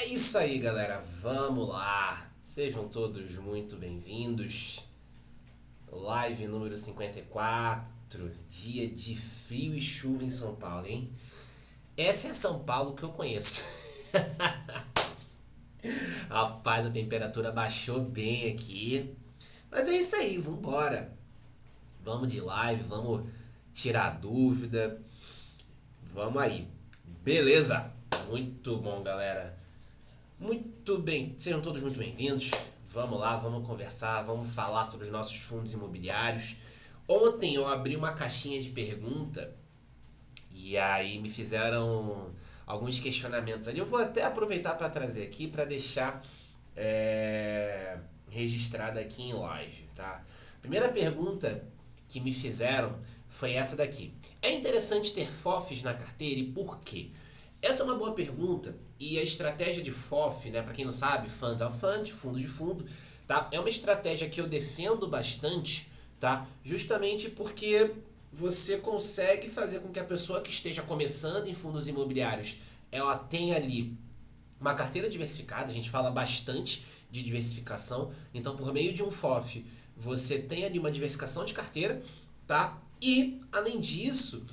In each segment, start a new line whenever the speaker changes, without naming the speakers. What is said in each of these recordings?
É isso aí, galera. Vamos lá. Sejam todos muito bem-vindos. Live número 54, dia de frio e chuva em São Paulo, hein? Essa é a São Paulo que eu conheço. Rapaz, a temperatura baixou bem aqui. Mas é isso aí, vambora. Vamos de live, vamos tirar dúvida. Vamos aí. Beleza? Muito bom, galera. Muito bem, sejam todos muito bem-vindos. Vamos lá, vamos conversar, vamos falar sobre os nossos fundos imobiliários. Ontem eu abri uma caixinha de pergunta e aí me fizeram alguns questionamentos ali. Eu vou até aproveitar para trazer aqui para deixar registrado aqui em live, tá? Primeira pergunta que me fizeram foi essa daqui. É interessante ter FOFs na carteira e por quê? Essa é uma boa pergunta e a estratégia de FOF, né, para quem não sabe, Fund of Fund, fundo de fundo, tá? É uma estratégia que eu defendo bastante, tá? Justamente porque você consegue fazer com que a pessoa que esteja começando em fundos imobiliários, ela tenha ali uma carteira diversificada. A gente fala bastante de diversificação, então por meio de um FOF, você tem ali uma diversificação de carteira, tá? E, além disso,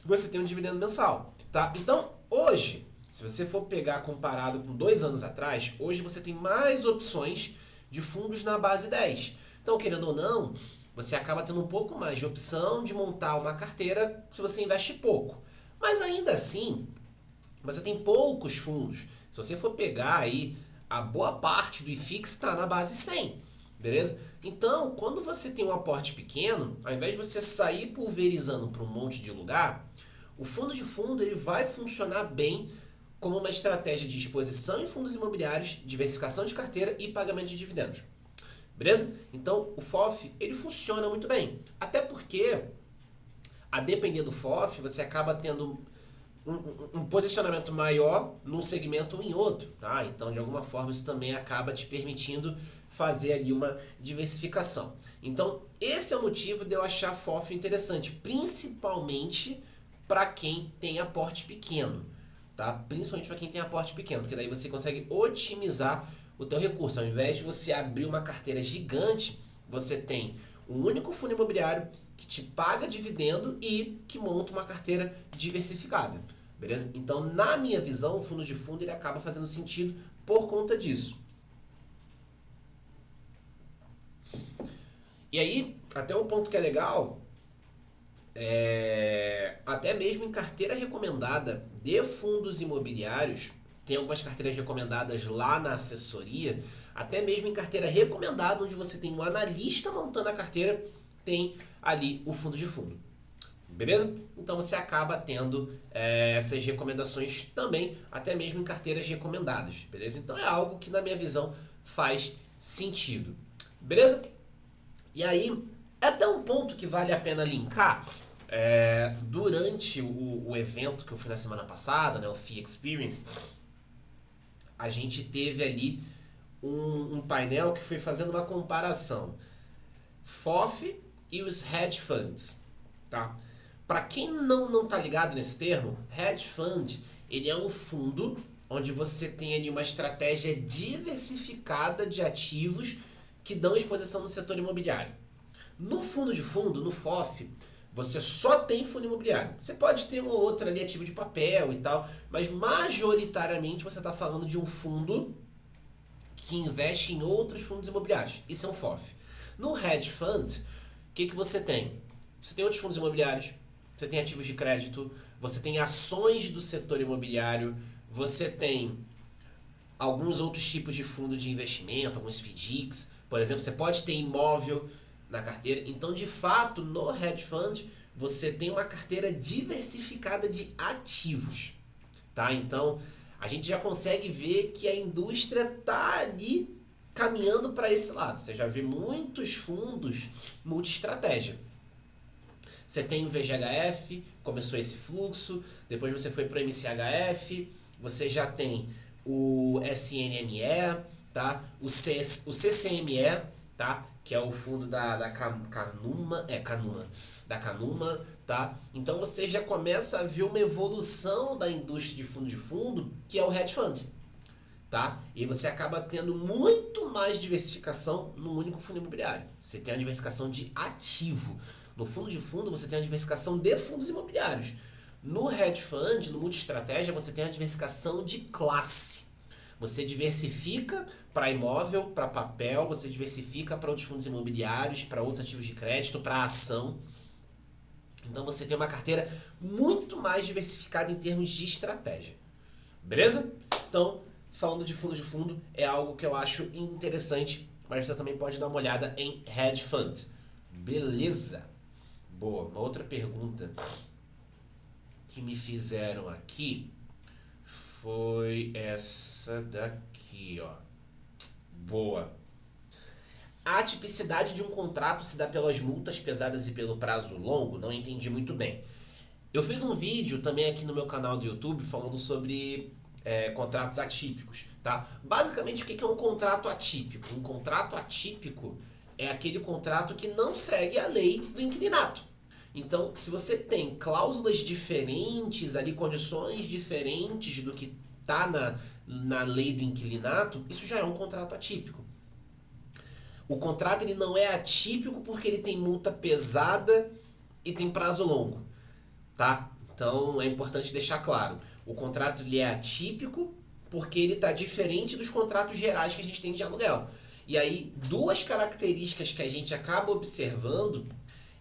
você tem um dividendo mensal, tá? Então, hoje, se você for pegar comparado com 2 anos atrás, hoje você tem mais opções de fundos na base 10. Então, querendo ou não, você acaba tendo um pouco mais de opção de montar uma carteira se você investe pouco. Mas ainda assim, você tem poucos fundos. Se você for pegar aí, a boa parte do IFIX está na base 100, beleza? Então, quando você tem um aporte pequeno, ao invés de você sair pulverizando para um monte de lugar, o fundo de fundo ele vai funcionar bem como uma estratégia de exposição em fundos imobiliários, diversificação de carteira e pagamento de dividendos. Beleza? Então, o FOF ele funciona muito bem. Até porque, a depender do FOF, você acaba tendo um posicionamento maior num segmento ou em outro, tá? Então, de alguma forma, isso também acaba te permitindo fazer ali uma diversificação. Então, esse é o motivo de eu achar FOF interessante, principalmente para quem tem aporte pequeno, tá? Principalmente para quem tem aporte pequeno, porque daí você consegue otimizar o teu recurso. Ao invés de você abrir uma carteira gigante, você tem um único fundo imobiliário que te paga dividendo e que monta uma carteira diversificada. Beleza? Então, na minha visão, o fundo de fundo ele acaba fazendo sentido por conta disso. E aí, até um ponto que é legal, até mesmo em carteira recomendada de fundos imobiliários, tem algumas carteiras recomendadas lá na assessoria, até mesmo em carteira recomendada, onde você tem um analista montando a carteira, tem ali o fundo de fundo. Beleza? Então você acaba tendo essas recomendações também, até mesmo em carteiras recomendadas. Beleza? Então é algo que na minha visão faz sentido. Beleza? E aí, é até um ponto que vale a pena linkar. Durante o evento que eu fui na semana passada, né, o FI Experience, a gente teve ali um painel que foi fazendo uma comparação FOF e os hedge funds, tá? Para quem não tá ligado nesse termo, hedge fund ele é um fundo onde você tem ali uma estratégia diversificada de ativos que dão exposição no setor imobiliário. No fundo de fundo, no FOF, você só tem fundo imobiliário. Você pode ter um ou outro ali ativo de papel e tal, mas majoritariamente você está falando de um fundo que investe em outros fundos imobiliários. Isso é um FOF. No hedge fund, o que você tem? Você tem outros fundos imobiliários, você tem ativos de crédito, você tem ações do setor imobiliário, você tem alguns outros tipos de fundo de investimento, alguns FDICs, por exemplo, você pode ter imóvel na carteira. Então, de fato, no hedge fund, você tem uma carteira diversificada de ativos, tá? Então, a gente já consegue ver que a indústria tá ali caminhando para esse lado. Você já vê muitos fundos multi-estratégia. Você tem o VGHF, começou esse fluxo, depois você foi para o MCHF, você já tem o SNME, tá? O CCME, tá? Que é o fundo da Canuma, da Canuma, tá? Então você já começa a ver uma evolução da indústria de fundo, que é o hedge fund. tá? E você acaba tendo muito mais diversificação num único fundo imobiliário. Você tem a diversificação de ativo. No fundo de fundo, você tem a diversificação de fundos imobiliários. No hedge fund, no multi-estratégia, você tem a diversificação de classe. Você diversifica para imóvel, para papel, você diversifica para outros fundos imobiliários, para outros ativos de crédito, para ação. Então você tem uma carteira muito mais diversificada em termos de estratégia. Beleza? Então, falando de fundo, é algo que eu acho interessante, mas você também pode dar uma olhada em hedge fund. Beleza? Boa. Uma outra pergunta que me fizeram aqui foi essa daqui, ó. Boa. A atipicidade de um contrato se dá pelas multas pesadas e pelo prazo longo? Não entendi muito bem. Eu fiz um vídeo também aqui no meu canal do YouTube falando sobre contratos atípicos, tá? Basicamente, o que é um contrato atípico? Um contrato atípico é aquele contrato que não segue a lei do inquilinato. Então, se você tem cláusulas diferentes ali, condições diferentes do que está na lei do inquilinato, isso já é um contrato atípico. O contrato ele não é atípico porque ele tem multa pesada e tem prazo longo, tá? Então é importante deixar claro. O contrato ele é atípico porque ele está diferente dos contratos gerais que a gente tem de aluguel. E aí, duas características que a gente acaba observando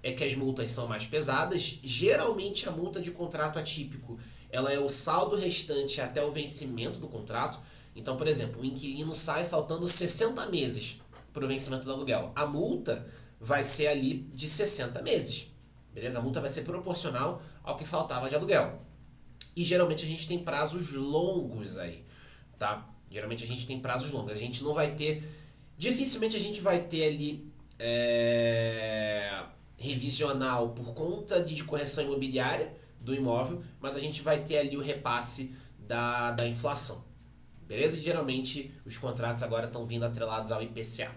é que as multas são mais pesadas. Geralmente a multa de contrato atípico ela é o saldo restante até o vencimento do contrato. Então, por exemplo, o inquilino sai faltando 60 meses para o vencimento do aluguel. A multa vai ser ali de 60 meses. Beleza? A multa vai ser proporcional ao que faltava de aluguel. E geralmente a gente tem prazos longos aí, tá? Geralmente a gente tem prazos longos. A gente não vai ter... Dificilmente a gente vai ter ali revisional por conta de correção imobiliária do imóvel, mas a gente vai ter ali o repasse da inflação. Beleza? E geralmente os contratos agora estão vindo atrelados ao IPCA.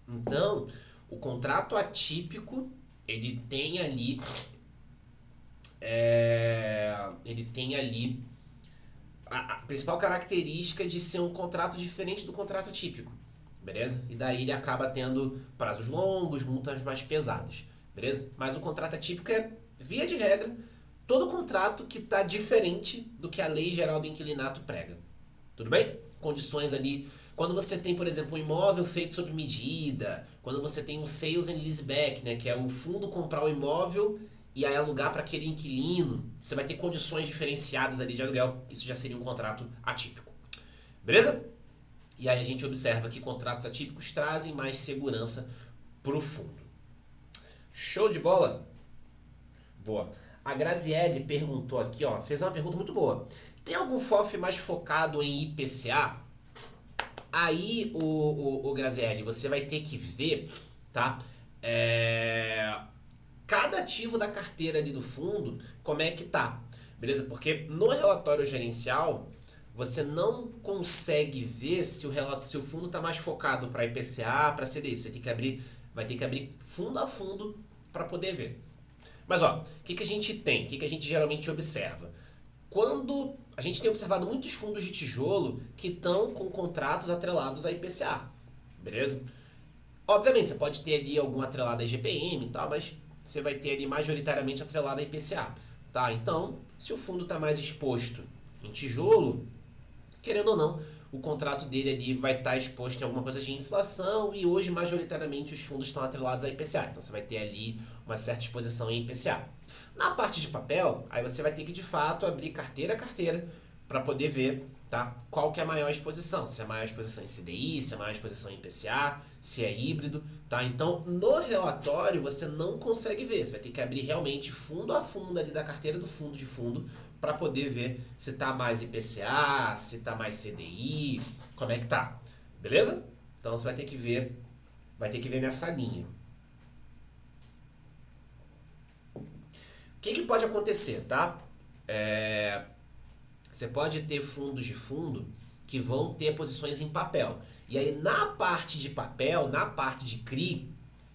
Então, o contrato atípico, ele tem ali a principal característica de ser um contrato diferente do contrato atípico, beleza? E daí ele acaba tendo prazos longos, multas mais pesadas, beleza? Mas o contrato atípico é, via de regra, todo contrato que está diferente do que a lei geral do inquilinato prega. Tudo bem? Condições ali. Quando você tem, por exemplo, um imóvel feito sob medida, quando você tem um sales and leaseback, né, que é o fundo comprar o imóvel e aí alugar para aquele inquilino, você vai ter condições diferenciadas ali de aluguel. Isso já seria um contrato atípico. Beleza? E aí a gente observa que contratos atípicos trazem mais segurança para o fundo. Show de bola? Boa. A Graziele perguntou aqui, ó, fez uma pergunta muito boa. Tem algum FOF mais focado em IPCA? Aí, o Graziele, você vai ter que ver, tá? Cada ativo da carteira ali do fundo, como é que tá, beleza? Porque no relatório gerencial, você não consegue ver se o fundo está mais focado para IPCA, para CDI. Você vai ter que abrir fundo a fundo para poder ver. Mas ó, o que a gente tem? O que a gente geralmente observa? Quando a gente tem observado muitos fundos de tijolo que estão com contratos atrelados a IPCA, beleza? Obviamente, você pode ter ali algum atrelado a IGPM e tal, mas você vai ter ali majoritariamente atrelado a IPCA, tá? Então, se o fundo está mais exposto em tijolo, querendo ou não, o contrato dele ali vai estar exposto em alguma coisa de inflação e hoje, majoritariamente, os fundos estão atrelados a IPCA. Então, você vai ter ali uma certa exposição em IPCA. Na parte de papel, aí você vai ter que, de fato, abrir carteira a carteira para poder ver, tá, qual que é a maior exposição. Se é a maior exposição em CDI, se é a maior exposição em IPCA, se é híbrido, tá? Então, no relatório, você não consegue ver. Você vai ter que abrir realmente fundo a fundo ali da carteira do fundo de fundo para poder ver se tá mais IPCA, se tá mais CDI, como é que tá. Beleza? Então, você vai ter que ver nessa linha. O que pode acontecer, tá? Você pode ter fundos de fundo que vão ter posições em papel. E aí, na parte de papel, na parte de CRI,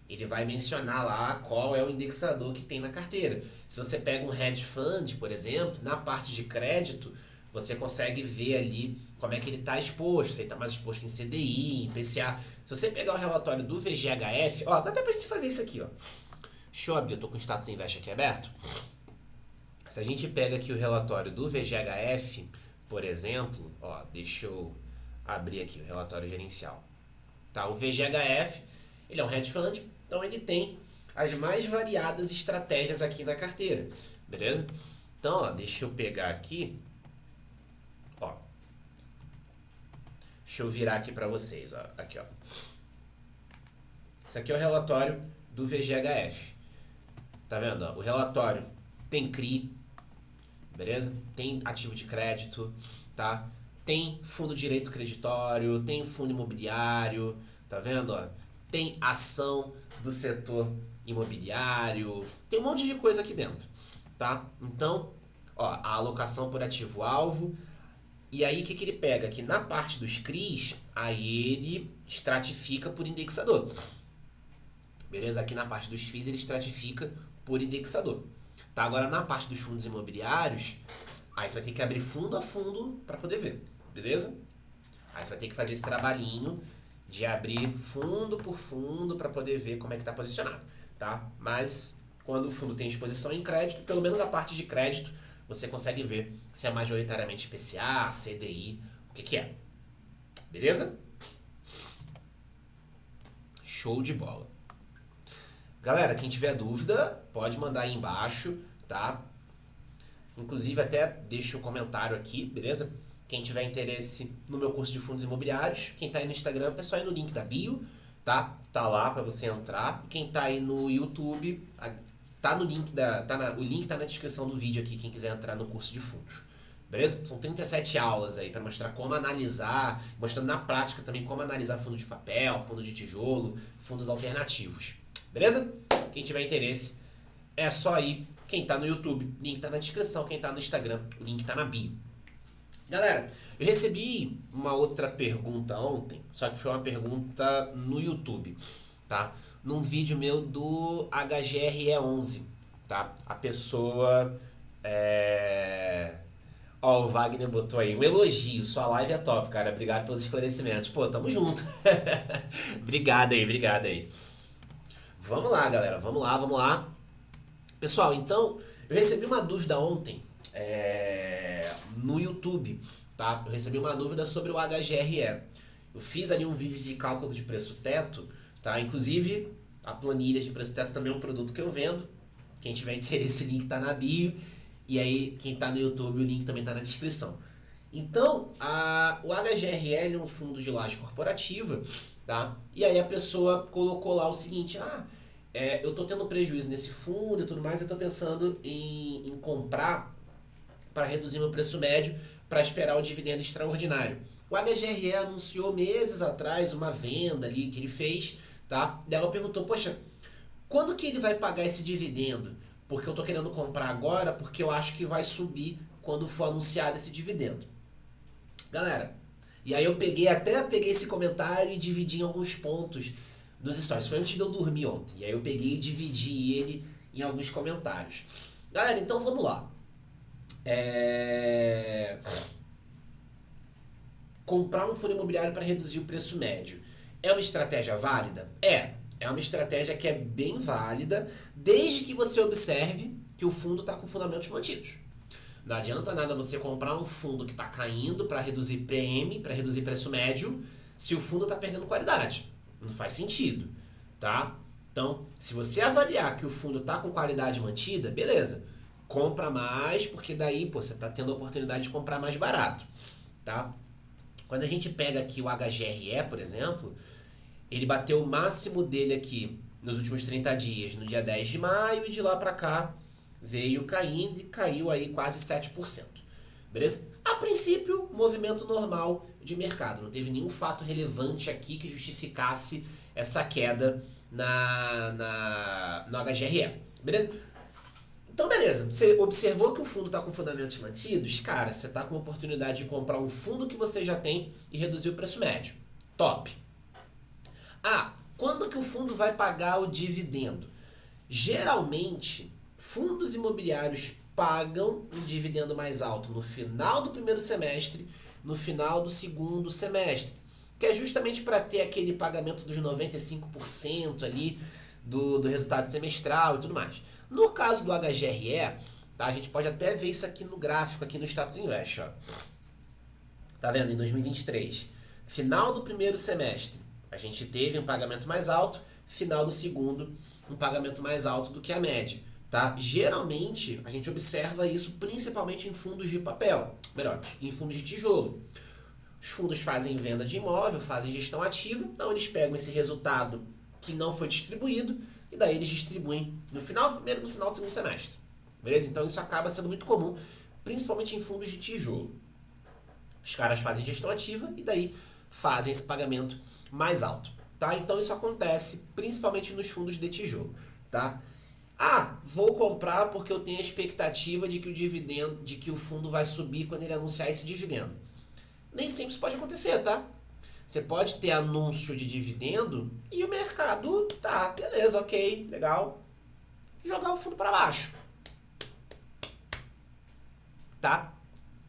ele vai mencionar lá qual é o indexador que tem na carteira. Se você pega um hedge fund, por exemplo, na parte de crédito, você consegue ver ali como é que ele está exposto, se ele está mais exposto em CDI, em PCA. Se você pegar o relatório do VGHF, ó, dá até pra gente fazer isso aqui, ó. Deixa eu abrir, eu tô com o Status Invest aqui aberto. Se a gente pega aqui o relatório do VGHF, por exemplo, ó, deixa eu abrir aqui o relatório gerencial. Tá, o VGHF, ele é um hedge fund, então ele tem as mais variadas estratégias aqui na carteira, beleza? Então, ó, deixa eu pegar aqui, ó, deixa eu virar aqui para vocês, ó, aqui, ó. Esse aqui é o relatório do VGHF, tá vendo? Ó? O relatório tem CRI, beleza? Tem ativo de crédito, tá? Tem fundo de direito creditório, tem fundo imobiliário, tá vendo? Ó? Tem ação do setor imobiliário, tem um monte de coisa aqui dentro, tá? Então, ó, a alocação por ativo-alvo, e aí o que ele pega? Que na parte dos CRIs, aí ele estratifica por indexador, beleza? Aqui na parte dos FIIs ele estratifica por indexador. Tá, agora na parte dos fundos imobiliários, aí você vai ter que abrir fundo a fundo para poder ver, beleza? Aí você vai ter que fazer esse trabalhinho de abrir fundo por fundo para poder ver como é que está posicionado, tá? Mas quando o fundo tem exposição em crédito, pelo menos a parte de crédito, você consegue ver se é majoritariamente PCA, CDI, o que é, beleza? Show de bola. Galera, quem tiver dúvida, pode mandar aí embaixo, tá? Inclusive até deixa um comentário aqui, beleza? Quem tiver interesse no meu curso de fundos imobiliários, quem tá aí no Instagram, é só ir no link da bio, tá? Tá lá para você entrar. Quem tá aí no YouTube, tá no link o link tá na descrição do vídeo aqui, quem quiser entrar no curso de fundos. Beleza? São 37 aulas aí para mostrar como analisar, mostrando na prática também como analisar fundo de papel, fundo de tijolo, fundos alternativos. Beleza? Quem tiver interesse, é só ir. Quem tá no YouTube, link tá na descrição. Quem tá no Instagram, o link tá na bio. Galera, eu recebi uma outra pergunta ontem, só que foi uma pergunta no YouTube, tá? Num vídeo meu do HGRE11, tá? A pessoa Ó, o Wagner botou aí um elogio, sua live é top, cara. Obrigado pelos esclarecimentos. Pô, tamo junto. Obrigado aí. Vamos lá, galera. Vamos lá. Pessoal, então, eu recebi uma dúvida ontem no YouTube, tá? Eu recebi uma dúvida sobre o HGRE. Eu fiz ali um vídeo de cálculo de preço teto, tá? Inclusive, a planilha de preço teto também é um produto que eu vendo. Quem tiver interesse, o link tá na bio. E aí, quem tá no YouTube, o link também tá na descrição. Então, o HGRL é um fundo de laje corporativa, tá? E aí a pessoa colocou lá o seguinte, eu tô tendo prejuízo nesse fundo e tudo mais, eu tô pensando em comprar para reduzir meu preço médio para esperar o dividendo extraordinário. O HGRE anunciou meses atrás uma venda ali que ele fez, tá? Daí ela perguntou, poxa, quando que ele vai pagar esse dividendo? Porque eu tô querendo comprar agora porque eu acho que vai subir quando for anunciado esse dividendo. Galera, e aí eu peguei esse comentário e dividi em alguns pontos dos stories. Foi antes de eu dormir ontem. E aí eu peguei e dividi ele em alguns comentários. Galera, então vamos lá. Comprar um fundo imobiliário para reduzir o preço médio é uma estratégia válida? É uma estratégia que é bem válida, desde que você observe que o fundo está com fundamentos mantidos. Não adianta nada você comprar um fundo que está caindo para reduzir PM, para reduzir preço médio, se o fundo está perdendo qualidade. Não faz sentido, tá? Então, se você avaliar que o fundo está com qualidade mantida, beleza. Compra mais, porque daí você está tendo a oportunidade de comprar mais barato, tá? Quando a gente pega aqui o HGRE, por exemplo, ele bateu o máximo dele aqui nos últimos 30 dias, no dia 10 de maio, e de lá para cá veio caindo e caiu aí quase 7%. Beleza? A princípio, movimento normal de mercado. Não teve nenhum fato relevante aqui que justificasse essa queda no HGRE. Beleza? Então, beleza. Você observou que o fundo está com fundamentos mantidos? Cara, você está com a oportunidade de comprar um fundo que você já tem e reduzir o preço médio. Top! Quando que o fundo vai pagar o dividendo? Geralmente, fundos imobiliários pagam um dividendo mais alto no final do primeiro semestre, no final do segundo semestre, que é justamente para ter aquele pagamento dos 95% ali do resultado semestral e tudo mais. No caso do HGRE, tá, a gente pode até ver isso aqui no gráfico, aqui no Status Invest. Ó. Tá vendo? Em 2023, final do primeiro semestre, a gente teve um pagamento mais alto, final do segundo, um pagamento mais alto do que a média. Tá? Geralmente, a gente observa isso principalmente em fundos de papel, melhor, em fundos de tijolo. Os fundos fazem venda de imóvel, fazem gestão ativa, então eles pegam esse resultado que não foi distribuído e daí eles distribuem no final do primeiro e no final do segundo semestre. Beleza? Então isso acaba sendo muito comum, principalmente em fundos de tijolo. Os caras fazem gestão ativa e daí fazem esse pagamento mais alto. Tá? Então isso acontece principalmente nos fundos de tijolo. Tá? Ah, vou comprar porque eu tenho a expectativa de que o dividendo, de que o fundo vai subir quando ele anunciar esse dividendo. Nem sempre isso pode acontecer, tá? Você pode ter anúncio de dividendo e o mercado, tá, beleza, ok, legal, jogar o fundo para baixo. Tá?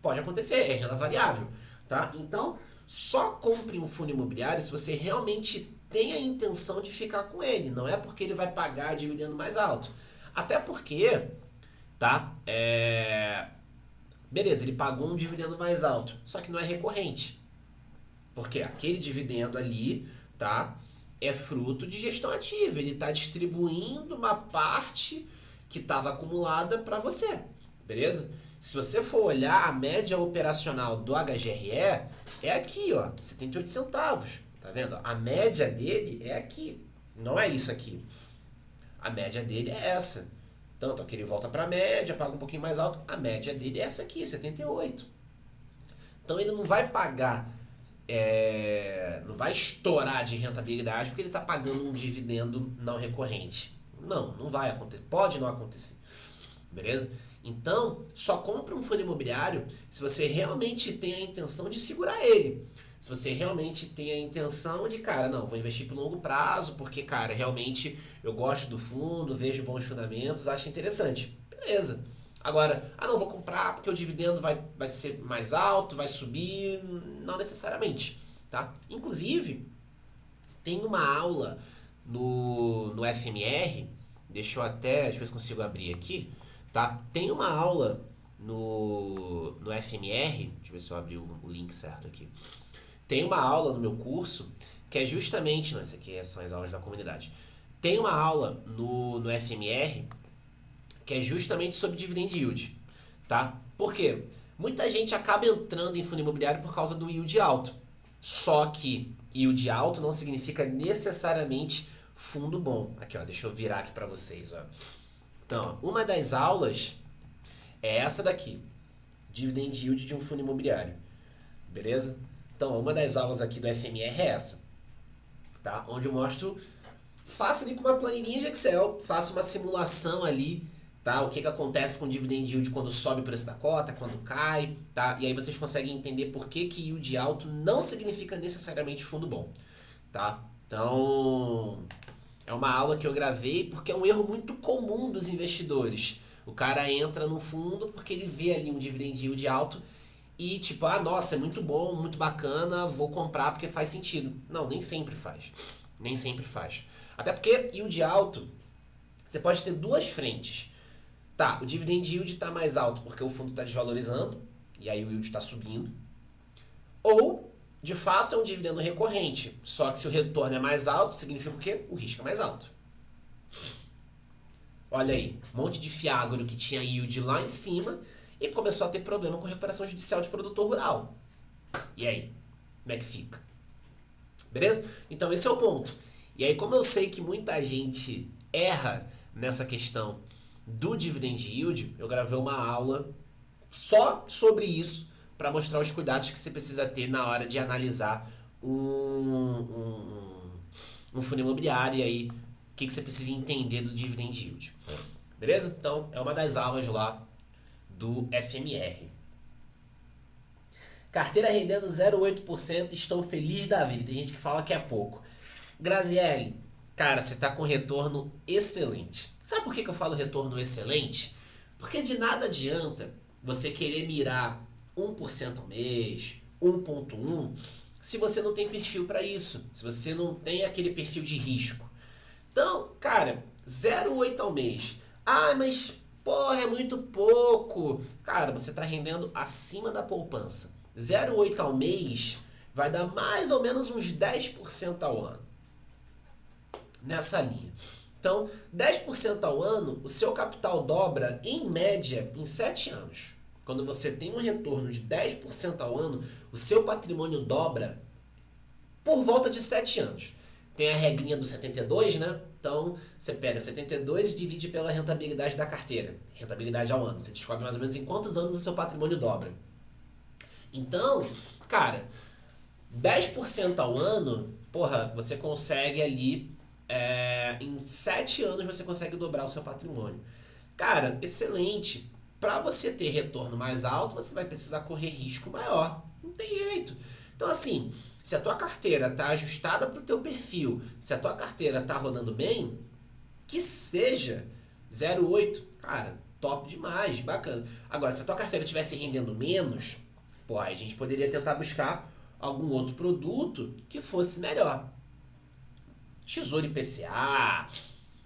Pode acontecer, é renda variável, tá? Então, só compre um fundo imobiliário se você realmente tem a intenção de ficar com ele, não é porque ele vai pagar dividendo mais alto. Até porque, tá? Beleza, ele pagou um dividendo mais alto, só que não é recorrente. Porque aquele dividendo ali, tá? É fruto de gestão ativa. Ele está distribuindo uma parte que estava acumulada para você, beleza? Se você for olhar a média operacional do HGRE, é aqui, ó, 78 centavos. Tá vendo? A média dele é aqui, não é isso aqui. A média dele é essa. Tanto que ele volta para a média, paga um pouquinho mais alto, a média dele é essa aqui, 78. Então ele não vai pagar, não vai estourar de rentabilidade porque ele está pagando um dividendo não recorrente. Não vai acontecer, pode não acontecer, beleza? Então, só compre um fundo imobiliário se você realmente tem a intenção de segurar ele. Se você realmente tem a intenção de, cara, não, vou investir por longo prazo, porque, cara, realmente eu gosto do fundo, vejo bons fundamentos, acho interessante. Beleza. Agora, não, vou comprar porque o dividendo vai ser mais alto, vai subir, não necessariamente, tá? Inclusive, tem uma aula no FMR, deixa eu ver se consigo abrir aqui, tá? Tem uma aula no FMR, deixa eu ver se eu abri o link certo aqui. Tem uma aula no meu curso que é justamente, não, esse aqui são as aulas da comunidade. Tem uma aula no FMR que é justamente sobre dividend yield, tá? Por quê? Muita gente acaba entrando em fundo imobiliário por causa do yield alto. Só que yield alto não significa necessariamente fundo bom. Aqui, ó, deixa eu virar aqui para vocês, ó. Então, uma das aulas é essa daqui, dividend yield de um fundo imobiliário, beleza? Então, uma das aulas aqui do FMR é essa, tá? Onde eu mostro, faço ali com uma planilha de Excel, faço uma simulação ali, tá? O que acontece com o dividend yield quando sobe o preço da cota, quando cai, tá? E aí vocês conseguem entender por que yield alto não significa necessariamente fundo bom, tá? Então, é uma aula que eu gravei porque é um erro muito comum dos investidores. O cara entra no fundo porque ele vê ali um dividend yield alto e tipo, nossa, é muito bom, muito bacana, vou comprar porque faz sentido. Não, nem sempre faz. Nem sempre faz. Até porque yield alto, você pode ter duas frentes. Tá, o dividend yield está mais alto porque o fundo está desvalorizando, e aí o yield está subindo. Ou, de fato, é um dividendo recorrente. Só que se o retorno é mais alto, significa o quê? O risco é mais alto. Olha aí, um monte de fiagro que tinha yield lá em cima e começou a ter problema com recuperação judicial de produtor rural. E aí? Como é que fica? Beleza? Então esse é o ponto. E aí, como eu sei que muita gente erra nessa questão do dividend yield, eu gravei uma aula só sobre isso para mostrar os cuidados que você precisa ter na hora de analisar um fundo imobiliário e aí o que você precisa entender do dividend yield. Beleza? Então, é uma das aulas lá do FMR. Carteira rendendo 0,8%, estou feliz da vida. Tem gente que fala que é pouco. Graziele, cara, você está com retorno excelente. Sabe por que eu falo retorno excelente? Porque de nada adianta você querer mirar 1% ao mês, 1,1, se você não tem perfil para isso, se você não tem aquele perfil de risco. Então, cara, 0,8 ao mês. Ah, mas porra, é muito pouco. Cara, você está rendendo acima da poupança. 0,8 ao mês vai dar mais ou menos uns 10% ao ano. Nessa linha. Então, 10% ao ano, o seu capital dobra, em média, em 7 anos. Quando você tem um retorno de 10% ao ano, o seu patrimônio dobra por volta de 7 anos. Tem a regrinha do 72, né? Então, você pega 72 e divide pela rentabilidade da carteira. Rentabilidade ao ano. Você descobre mais ou menos em quantos anos o seu patrimônio dobra. Então, cara, 10% ao ano, porra, você consegue ali... em 7 anos você consegue dobrar o seu patrimônio. Cara, excelente. Para você ter retorno mais alto, você vai precisar correr risco maior. Não tem jeito. Então, assim, se a tua carteira está ajustada para o teu perfil, se a tua carteira está rodando bem, que seja 0,8, cara, top demais, bacana. Agora, se a tua carteira estivesse rendendo menos, pô, aí a gente poderia tentar buscar algum outro produto que fosse melhor. Tesouro IPCA,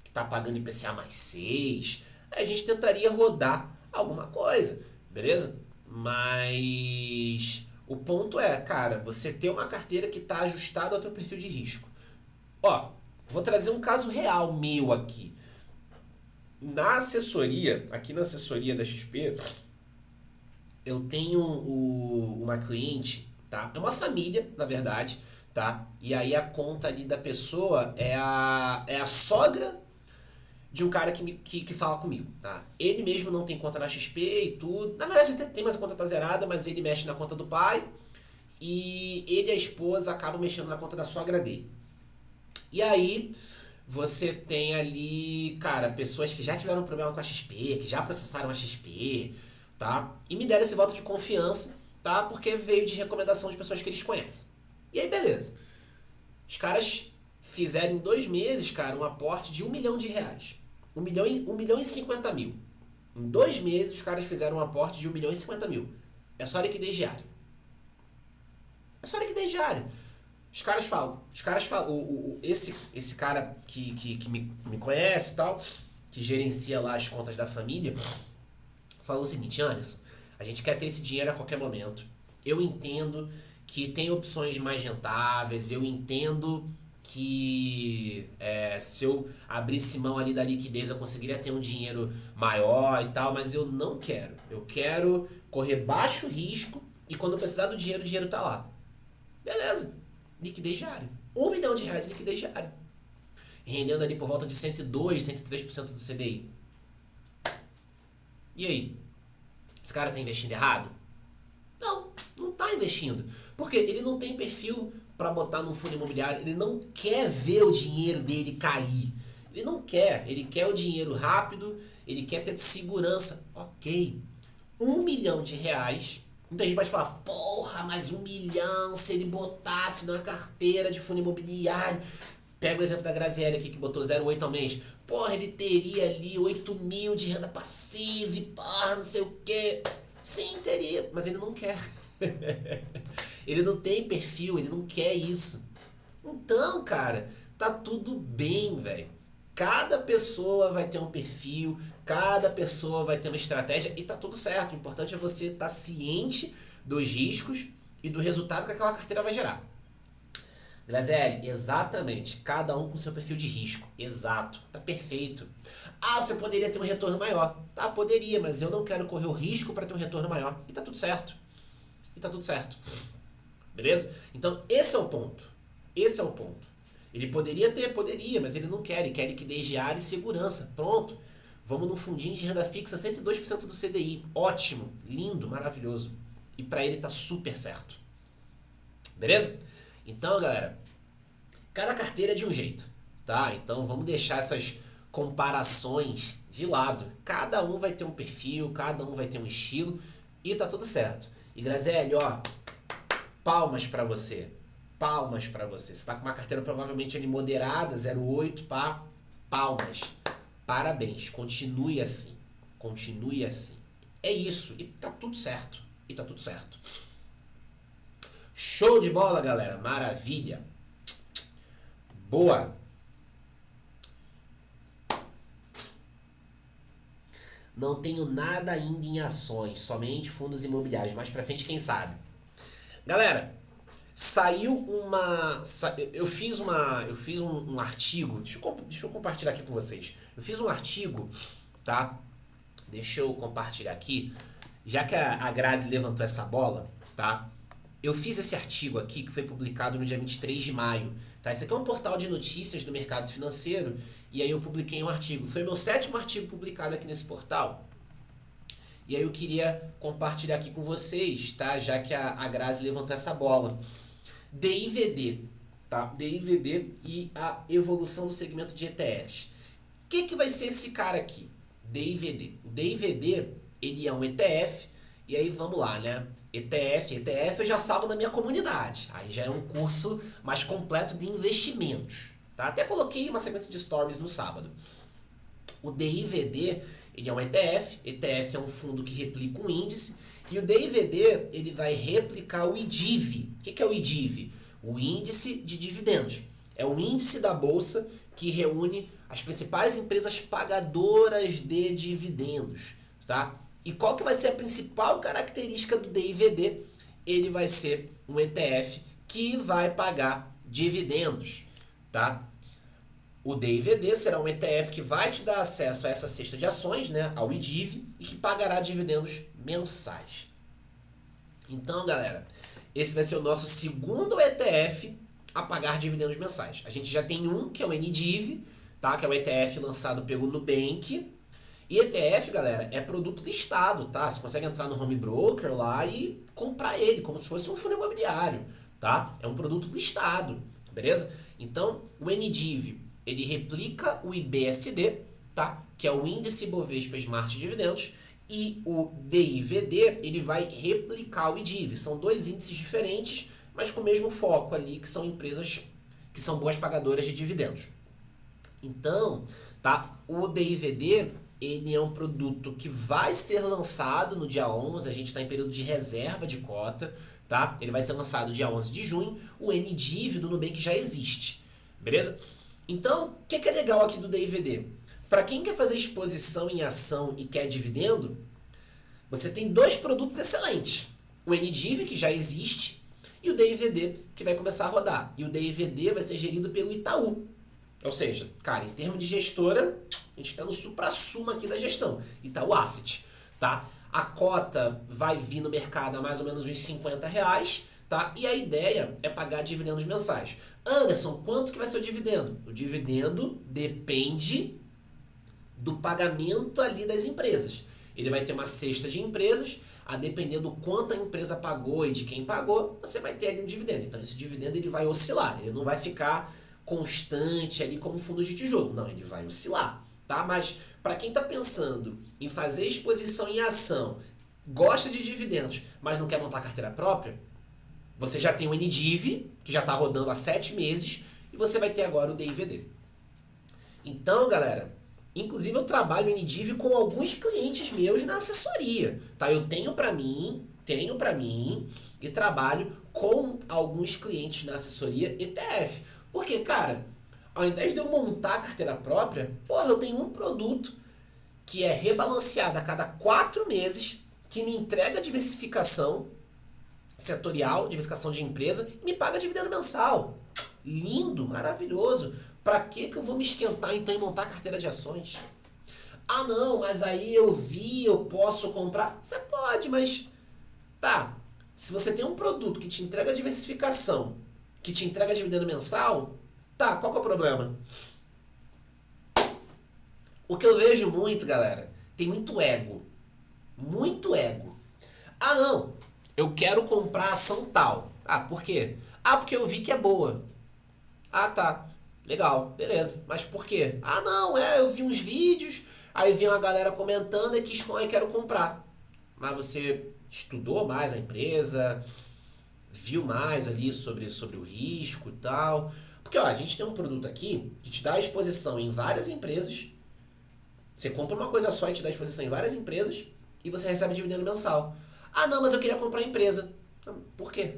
que está pagando IPCA mais 6, aí a gente tentaria rodar alguma coisa, beleza? Mas o ponto é, cara, você ter uma carteira que está ajustada ao teu perfil de risco. Ó, vou trazer um caso real meu aqui. Na assessoria, aqui na assessoria da XP, eu tenho uma cliente, tá? É uma família, na verdade, tá? E aí a conta ali da pessoa é a sogra de um cara que fala comigo, tá? Ele mesmo não tem conta na XP e tudo. Na verdade até tem, mas a conta tá zerada, mas ele mexe na conta do pai. E ele e a esposa acabam mexendo na conta da sogra dele. E aí você tem ali, cara, pessoas que já tiveram problema com a XP, que já processaram a XP, tá? E me deram esse voto de confiança, tá? Porque veio de recomendação de pessoas que eles conhecem. E aí, beleza. Os caras fizeram em 2 meses, cara, um aporte de R$1 milhão. 1 milhão e 50 mil. Em 2 meses, os caras fizeram um aporte de 1 milhão e 50 mil. É só liquidez diária. É só liquidez diária. Os caras falam, esse cara que me conhece e tal, que gerencia lá as contas da família, falou o seguinte: Anderson, a gente quer ter esse dinheiro a qualquer momento. Eu entendo que tem opções mais rentáveis, eu entendo que se eu abrisse mão ali da liquidez eu conseguiria ter um dinheiro maior e tal, mas eu não quero. Eu quero correr baixo risco e quando eu precisar do dinheiro, o dinheiro tá lá. Beleza, liquidez diária. R$1 milhão de liquidez diária. Rendendo ali por volta de 102, 103% do CDI. E aí? Esse cara tá investindo errado? Não, não tá investindo. Porque ele não tem perfil para botar num fundo imobiliário. Ele não quer ver o dinheiro dele cair. Ele não quer. Ele quer o dinheiro rápido. Ele quer ter segurança. Ok. R$1 milhão. Muita gente pode falar, porra, mas 1 milhão se ele botasse na carteira de fundo imobiliário. Pega o exemplo da Graziella aqui, que botou 0,8 ao mês. Porra, ele teria ali 8 mil de renda passiva e porra, não sei o quê. Sim, teria, mas ele não quer. Ele não tem perfil, ele não quer isso. Então, cara, tá tudo bem, velho. Cada pessoa vai ter um perfil, cada pessoa vai ter uma estratégia e tá tudo certo. O importante é você estar ciente dos riscos e do resultado que aquela carteira vai gerar. Graziele, exatamente. Cada um com seu perfil de risco. Exato. Tá perfeito. Ah, você poderia ter um retorno maior. Tá, poderia, mas eu não quero correr o risco para ter um retorno maior. E tá tudo certo. E tá tudo certo. Beleza? Então, esse é o ponto. Esse é o ponto. Ele poderia ter, poderia, mas ele não quer. Ele quer liquidez diária e segurança. Pronto. Vamos num fundinho de renda fixa, 102% do CDI. Ótimo. Lindo, maravilhoso. E para ele tá super certo. Beleza? Então, galera, cada carteira é de um jeito, tá? Então vamos deixar essas comparações de lado. Cada um vai ter um perfil, cada um vai ter um estilo e tá tudo certo. E Graziele, ó, palmas pra você. Palmas pra você. Você tá com uma carteira provavelmente ali moderada, 0,8, pá. Palmas. Parabéns. Continue assim. Continue assim. É isso. E tá tudo certo. Show de bola, galera. Maravilha. Boa. Não tenho nada ainda em ações, somente fundos imobiliários. Mais pra frente, quem sabe. Galera, saiu uma... Eu fiz um artigo. Deixa eu compartilhar aqui com vocês. Eu fiz um artigo, tá? Deixa eu compartilhar aqui. Já que a Grazi levantou essa bola, tá? Eu fiz esse artigo aqui que foi publicado no dia 23 de maio. Tá? Esse aqui é um portal de notícias do mercado financeiro. E aí eu publiquei um artigo. Foi meu 7º artigo publicado aqui nesse portal. E aí eu queria compartilhar aqui com vocês, tá? Já que a Grazi levantou essa bola. DIVD, tá? DIVD e a evolução do segmento de ETFs. O que vai ser esse cara aqui? DIVD. O DIVD, ele é um ETF. E aí vamos lá, né? ETF eu já falo na minha comunidade. Aí já é um curso mais completo de investimentos. Tá? Até coloquei uma sequência de stories no sábado. O DIVD, ele é um ETF. ETF é um fundo que replica um índice. E o DIVD, ele vai replicar o IDIV. O que é o IDIV? O índice de dividendos. É o índice da bolsa que reúne as principais empresas pagadoras de dividendos. Tá? E qual que vai ser a principal característica do DIVD? Ele vai ser um ETF que vai pagar dividendos, tá? O DIVD será um ETF que vai te dar acesso a essa cesta de ações, né, ao IDIV, e que pagará dividendos mensais. Então, galera, esse vai ser o nosso segundo ETF a pagar dividendos mensais. A gente já tem um, que é o NDIV, tá? Que é o ETF lançado pelo Nubank. E ETF, galera, é produto listado, tá? Você consegue entrar no home broker lá e comprar ele, como se fosse um fundo imobiliário, tá? É um produto listado, beleza? Então, o NDIV, ele replica o IBSD, tá? Que é o Índice Bovespa Smart Dividendos, e o DIVD, ele vai replicar o IDIV. São dois índices diferentes, mas com o mesmo foco ali, que são empresas que são boas pagadoras de dividendos. Então, tá? O DIVD... ele é um produto que vai ser lançado no dia 11, a gente está em período de reserva de cota, tá? Ele vai ser lançado dia 11 de junho, o NDIV do Nubank já existe, beleza? Então, o que é legal aqui do DIVD? Para quem quer fazer exposição em ação e quer dividendo, você tem dois produtos excelentes. O NDIV, que já existe, e o DIVD, que vai começar a rodar. E o DIVD vai ser gerido pelo Itaú. Ou seja, cara, em termos de gestora, a gente está no supra-sumo aqui da gestão. Itaú Asset, tá? A cota vai vir no mercado a mais ou menos uns R$50, tá? E a ideia é pagar dividendos mensais. Anderson, quanto que vai ser o dividendo? O dividendo depende do pagamento ali das empresas. Ele vai ter uma cesta de empresas, a depender do quanto a empresa pagou e de quem pagou, você vai ter ali um dividendo. Então esse dividendo ele vai oscilar, ele não vai ficar constante ali como fundo de tijolo. Não, ele vai oscilar, tá? Mas para quem está pensando em fazer exposição em ação, gosta de dividendos, mas não quer montar carteira própria, você já tem o NDIV, que já está rodando há 7 meses, e você vai ter agora o DIVD. Então, galera, inclusive eu trabalho NDIV com alguns clientes meus na assessoria, tá? Eu tenho para mim e trabalho com alguns clientes na assessoria ETF. Porque, cara, ao invés de eu montar a carteira própria, porra, eu tenho um produto que é rebalanceado a cada 4 meses, que me entrega diversificação setorial, diversificação de empresa, e me paga dividendo mensal. Lindo, maravilhoso. Pra que eu vou me esquentar então em montar a carteira de ações? Ah não, mas aí eu posso comprar? Você pode, mas... Tá, se você tem um produto que te entrega diversificação, que te entrega dividendo mensal, tá, qual que é o problema? O que eu vejo muito, galera, tem muito ego. Muito ego. Ah, não, eu quero comprar ação tal. Ah, por quê? Ah, porque eu vi que é boa. Ah, tá, legal, beleza. Mas por quê? Ah, não, eu vi uns vídeos, aí vi uma galera comentando e quero comprar. Mas você estudou mais a empresa, viu mais ali sobre o risco e tal. Porque ó, a gente tem um produto aqui que te dá exposição em várias empresas Você compra uma coisa só e te dá exposição em várias empresas e você recebe dividendo mensal. Ah, não, mas eu queria comprar a empresa. Por quê?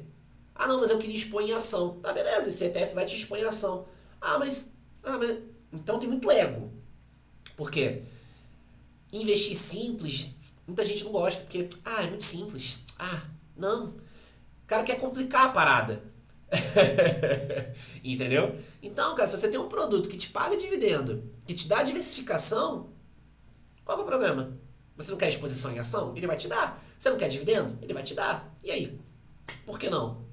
Ah, não, mas eu queria expor em ação. Tá, beleza, esse ETF vai te expor em ação. Ah, mas... Então tem muito ego. Por quê? Investir simples, muita gente não gosta, porque, é muito simples. Não. O cara quer complicar a parada. Entendeu? Então, cara, se você tem um produto que te paga dividendo, que te dá diversificação, qual é o problema? Você não quer exposição em ação? Ele vai te dar. Você não quer dividendo? Ele vai te dar. E aí? Por que não?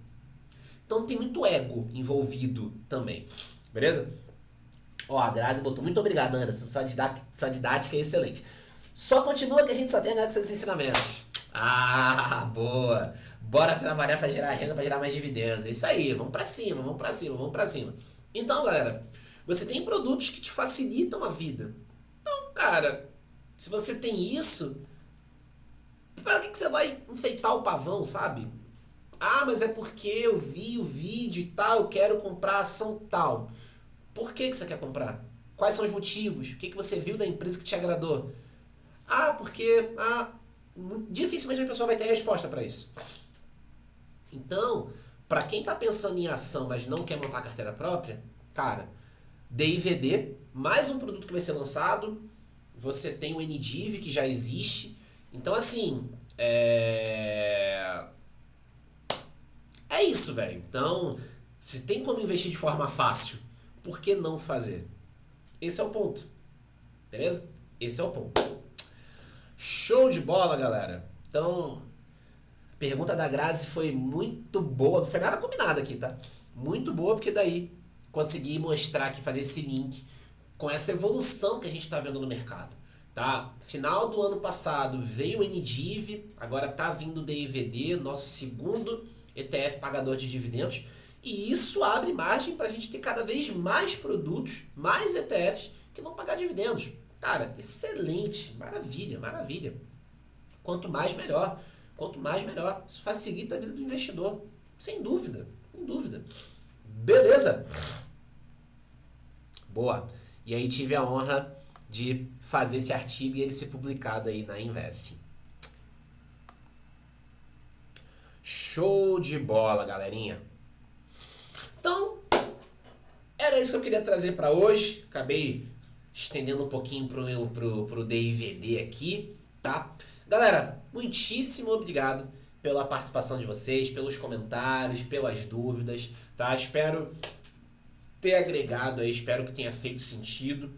Então tem muito ego envolvido também. Beleza? Ó, a Grazi botou. Muito obrigado, Anderson. Sua didática é excelente. Só continua que a gente só tem a ganhar com seus ensinamentos. Boa. Bora trabalhar para gerar renda, para gerar mais dividendos. É isso aí. Vamos para cima, vamos para cima, vamos para cima. Então, galera, você tem produtos que te facilitam a vida. Então, cara, se você tem isso, para que você vai enfeitar o pavão, sabe? Mas é porque eu vi o vídeo e tal, eu quero comprar a ação tal. Por que você quer comprar? Quais são os motivos? O que você viu da empresa que te agradou? Porque dificilmente a pessoa vai ter resposta para isso. Então, para quem está pensando em ação, mas não quer montar a carteira própria, cara, DIVD, mais um produto que vai ser lançado, você tem o NDIV que já existe. Então, assim, é isso, velho. Então, se tem como investir de forma fácil, por que não fazer? Esse é o ponto. Beleza? Esse é o ponto. Show de bola, galera. Então, a pergunta da Grazi foi muito boa. Não foi nada combinado aqui, tá? Muito boa, porque daí consegui mostrar aqui, fazer esse link com essa evolução que a gente está vendo no mercado. Tá? Final do ano passado veio o NDIV, agora tá vindo o DIVD, nosso segundo ETF pagador de dividendos. E isso abre margem para a gente ter cada vez mais produtos, mais ETFs que vão pagar dividendos. Cara, excelente, maravilha, maravilha. Quanto mais melhor, quanto mais melhor. Isso facilita a vida do investidor, sem dúvida, sem dúvida. Beleza? Boa. E aí tive a honra de fazer esse artigo e ele ser publicado aí na Investing. Show de bola, galerinha. Então, era isso que eu queria trazer para hoje. Acabei estendendo um pouquinho pro DIVD aqui, tá? Galera, muitíssimo obrigado pela participação de vocês, pelos comentários, pelas dúvidas, tá? Espero ter agregado aí, espero que tenha feito sentido.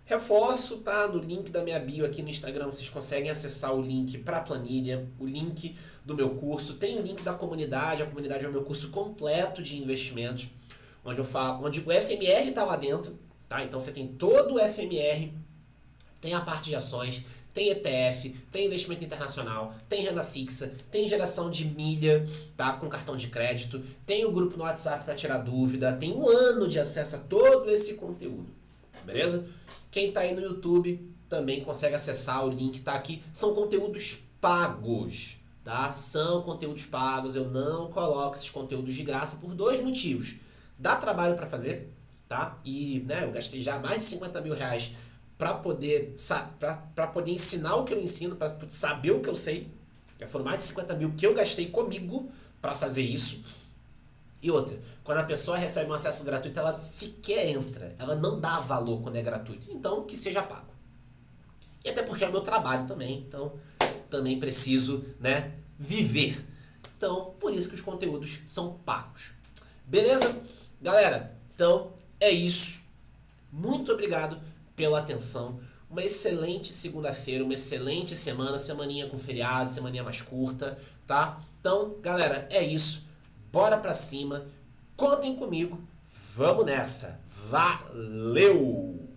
Reforço, tá? No link da minha bio aqui no Instagram, vocês conseguem acessar o link para a planilha, o link do meu curso, tem o link da comunidade, a comunidade é o meu curso completo de investimentos, onde eu falo, onde o FMR está lá dentro, tá? Então você tem todo o FMR, tem a parte de ações, tem ETF, tem investimento internacional, tem renda fixa, tem geração de milha, tá? Com cartão de crédito, tem o grupo no WhatsApp para tirar dúvida, tem um ano de acesso a todo esse conteúdo, beleza? Quem tá aí no YouTube também consegue acessar, o link tá aqui, são conteúdos pagos, tá? São conteúdos pagos, eu não coloco esses conteúdos de graça por dois motivos. Dá trabalho para fazer, tá? E eu gastei já mais de 50 mil reais para poder ensinar o que eu ensino, para saber o que eu sei. Já foram mais de 50 mil que eu gastei comigo para fazer isso. E outra, quando a pessoa recebe um acesso gratuito, ela sequer entra. Ela não dá valor quando é gratuito. Então, que seja pago. E até porque é o meu trabalho também. Então, também preciso, viver. Então, por isso que os conteúdos são pagos. Beleza? Galera, então é isso. Muito obrigado pela atenção. Uma excelente segunda-feira, uma excelente semana. Semaninha com feriado, semaninha mais curta, tá? Então, galera, é isso. Bora pra cima. Contem comigo. Vamos nessa. Valeu!